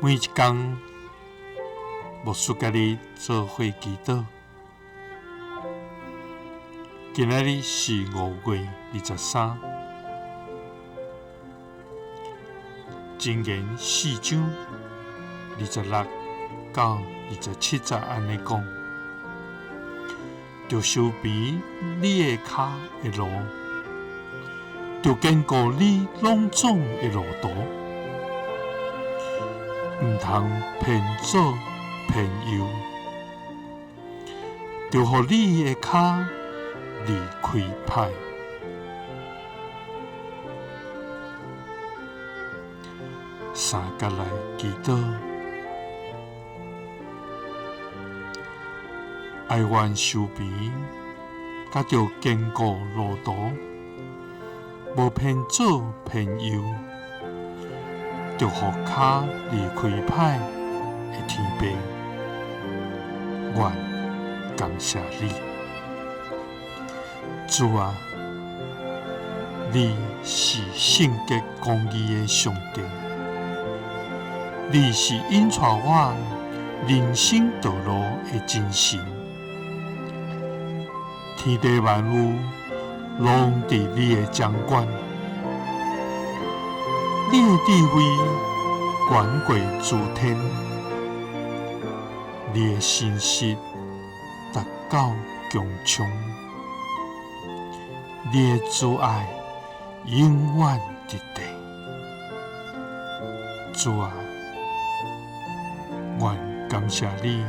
每一天，牧师甲你做伙祈祷。今仔日是5月23，箴言4章26到27節安尼講：着修平你的腳的路，着堅固你攏總的路途，毋通偏左偏右，着互你的腳離開歹。三角來祈禱，愛願修平，甲着堅固路途，無偏左偏右，着互腳離開歹的天父，願感謝你。主啊，你是聖潔公義的上帝，你是引帶我人生道路的真神。天地萬物攏佇你的掌管，你的智慧遠過諸天，你的信實達到強穹。你的慈愛永遠直地。主啊，願感謝你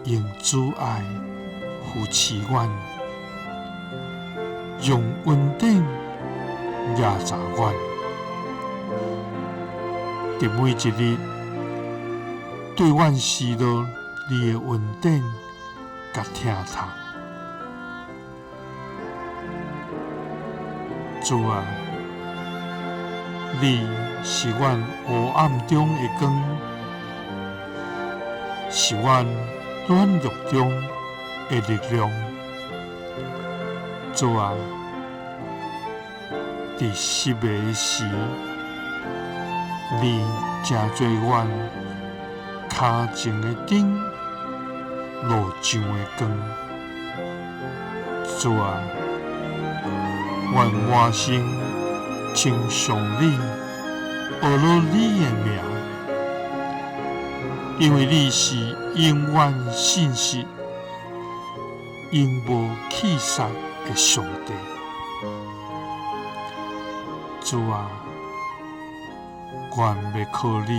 用慈愛扶持阮，用穩定壓榨阮，在每一日對阮示露你的穩定甲疼痛。主啊，你是阮黑暗中的光，是阮軟弱中的力量。主啊，佇失迷時，你正做阮腳前的燈，路上的光。主啊，願滿心稱頌你，學了你的名，因為你是永遠信實、永無棄絕的上帝。主啊，願要靠你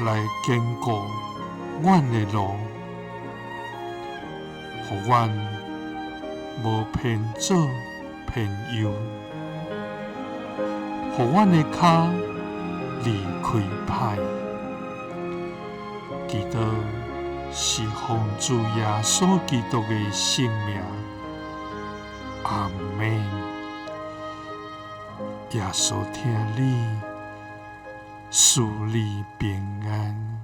來堅固阮的路，互阮無偏左偏右，互阮的腳離開歹。祈禱是奉主耶穌基督的聖名，阿們。耶穌聽你，賜你平安。